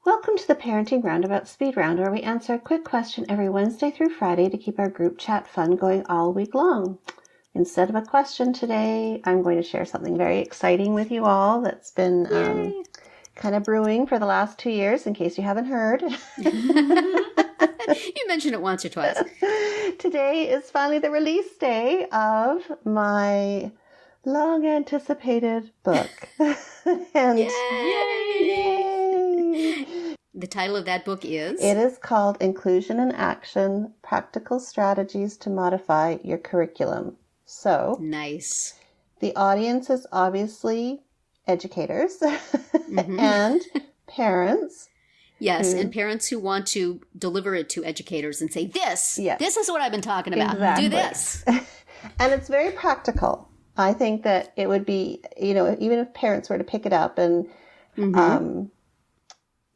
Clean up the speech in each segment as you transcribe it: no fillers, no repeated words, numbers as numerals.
Welcome to the Parenting Roundabout Speed Round, where we answer a quick question every Wednesday through Friday to keep our group chat fun going all week long. Instead of a question today, I'm going to share something very exciting with you all that's been kind of brewing for the last 2 years, in case you haven't heard. You mentioned it once or twice. Today is finally the release day of my long-anticipated book. And Yay! The title of that book is? It is called Inclusion in Action, Practical Strategies to Modify Your Curriculum. So, nice. The audience is obviously educators and parents. Yes, and parents who want to deliver it to educators and say, this is what I've been talking about. Exactly. Do this. And it's very practical. I think that it would be, even if parents were to pick it up and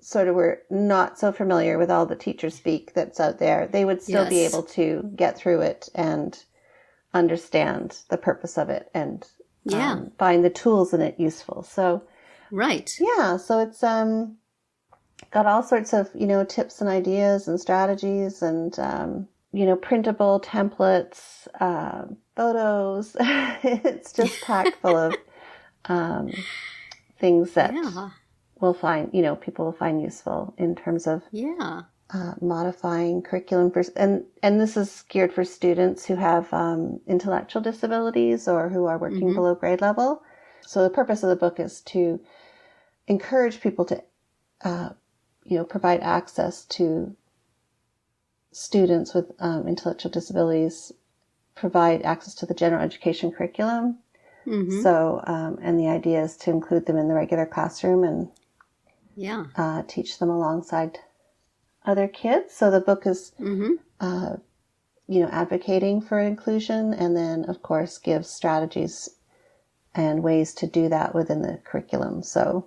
sort of were not so familiar with all the teacher speak that's out there, they would still be able to get through it and understand the purpose of it and find the tools in it useful. So, right. Yeah. So it's got all sorts of, tips and ideas and strategies and, printable templates, photos. It's just packed full of things that we'll find, people will find useful in terms of modifying curriculum for, and this is geared for students who have intellectual disabilities or who are working below grade level. So the purpose of the book is to encourage people to, provide access to students with intellectual disabilities, provide access to the general education curriculum. So, and the idea is to include them in the regular classroom and teach them alongside other kids. So the book is, advocating for inclusion, and then, of course, gives strategies and ways to do that within the curriculum. So,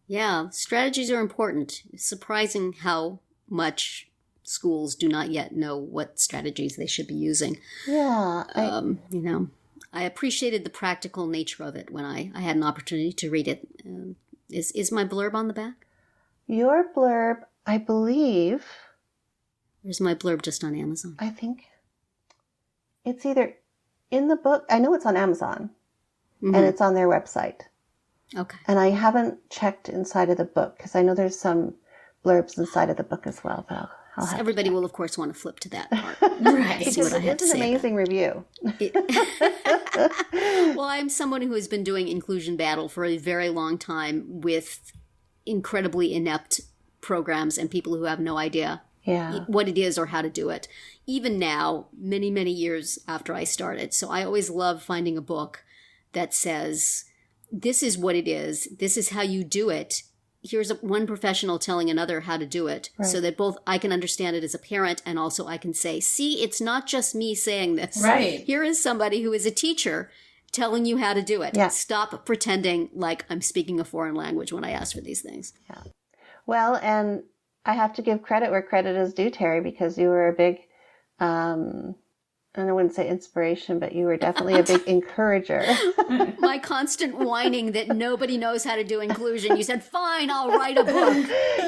Yeah, strategies are important. It's surprising how much schools do not yet know what strategies they should be using. Yeah. I appreciated the practical nature of it when I had an opportunity to read it. Is my blurb on the back? Your blurb, I believe. Or is my blurb just on Amazon? I think it's either in the book. I know it's on Amazon and it's on their website. Okay. And I haven't checked inside of the book because I know there's some blurbs inside of the book as well. But so everybody will, of course, want to flip to that part. Right. Because it's an amazing review. Well, I'm someone who has been doing inclusion battle for a very long time with incredibly inept programs and people who have no idea what it is or how to do it. Even now, many, many years after I started. So I always love finding a book that says, this is what it is. This is how you do it. Here's one professional telling another how to do it so that both I can understand it as a parent and also I can say, see, it's not just me saying this. Right. Here is somebody who is a teacher telling you how to do it. Yeah. Stop pretending like I'm speaking a foreign language when I ask for these things. Yeah. Well, and I have to give credit where credit is due, Terry, because you were a big, and I wouldn't say inspiration, but you were definitely a big encourager. My constant whining that nobody knows how to do inclusion. You said, fine, I'll write a book.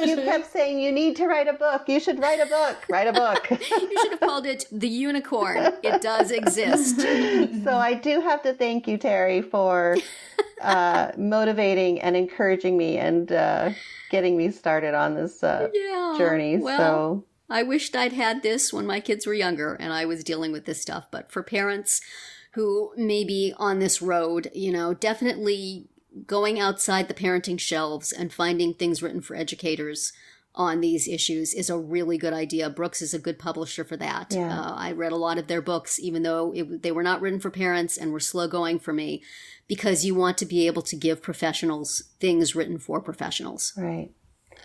You kept saying, you need to write a book. You should write a book. Write a book. You should have called it The Unicorn. It does exist. So I do have to thank you, Terry, for motivating and encouraging me and getting me started on this journey. Well, I wished I'd had this when my kids were younger and I was dealing with this stuff. But for parents who may be on this road, definitely going outside the parenting shelves and finding things written for educators on these issues is a really good idea. Brooks is a good publisher for that. Yeah. I read a lot of their books, even though they were not written for parents and were slow going for me, because you want to be able to give professionals things written for professionals. Right.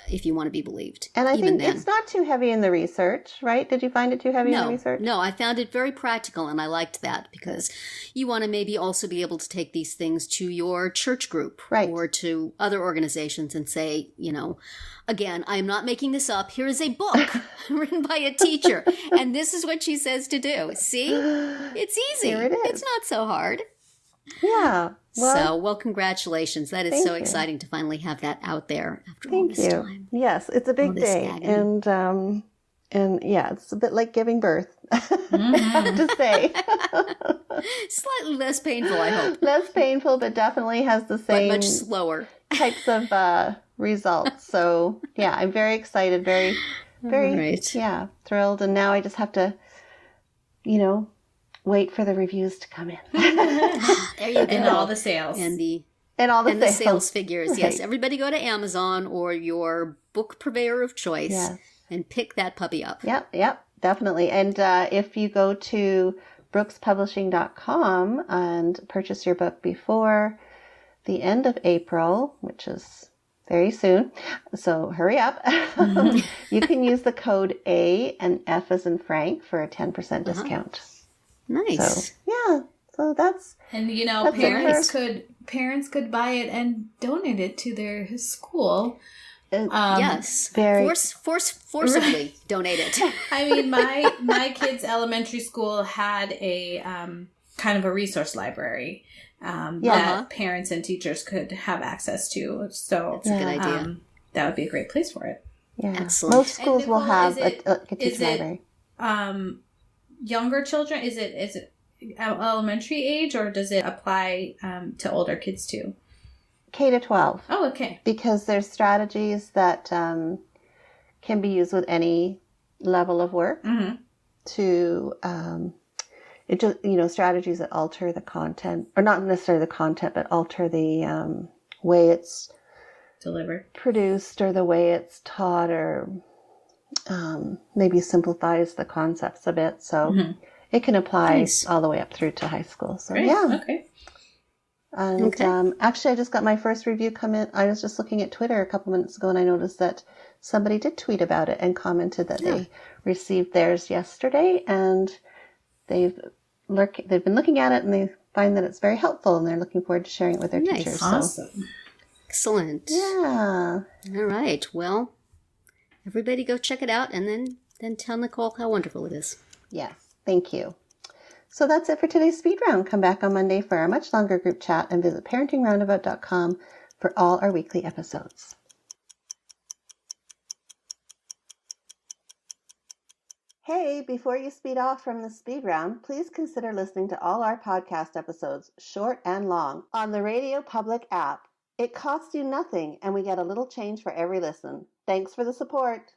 If you want to be believed. And I think it's not too heavy in the research, right? Did you find it too heavy in the research? No, I found it very practical, and I liked that because you want to maybe also be able to take these things to your church group or to other organizations and say, again, I am not making this up. Here is a book written by a teacher, and this is what she says to do. See? It's easy. Here it is. It's not so hard. Yeah. Well, congratulations. That is so exciting to finally have that out there after all this time. Yes, it's a big day. And yeah, it's a bit like giving birth, I have to say. Slightly less painful, I hope. Less painful, but definitely has the same... But much slower. ...types of results. So, yeah, I'm very excited, very, thrilled. And now I just have to, wait for the reviews to come in. There you go. And all the sales. And the sales. Sales figures. Right. Yes, everybody go to Amazon or your book purveyor of choice and pick that puppy up. Yep, definitely. And if you go to brookspublishing.com and purchase your book before the end of April, which is very soon, so hurry up, you can use the code A and F as in Frank for a 10% discount. Nice. So that's... And, parents could buy it and donate it to their school. Yes. Forcibly donate it. I mean, my kids' elementary school had a kind of a resource library that parents and teachers could have access to. So that's a good idea. That would be a great place for it. Yeah. Excellent. Most schools will have a teacher library. Younger children? Is it elementary age, or does it apply to older kids too? K to 12. Oh, okay. Because there's strategies that can be used with any level of work to, strategies that alter the content, or not necessarily the content, but alter the way it's delivered, produced, or the way it's taught, or maybe simplifies the concepts a bit. So it can apply all the way up through to high school. So great. Okay. And actually, I just got my first review come in. I was just looking at Twitter a couple minutes ago, and I noticed that somebody did tweet about it and commented that they received theirs yesterday, and they've been looking at it, and they find that it's very helpful, and they're looking forward to sharing it with their teachers. Awesome. So. Excellent. Yeah. All right. Well, everybody go check it out, and then tell Nicole how wonderful it is. Yes. Thank you. So that's it for today's speed round. Come back on Monday for our much longer group chat, and visit parentingroundabout.com for all our weekly episodes. Hey, before you speed off from the speed round, please consider listening to all our podcast episodes, short and long, on the Radio Public app. It costs you nothing, and we get a little change for every listen. Thanks for the support.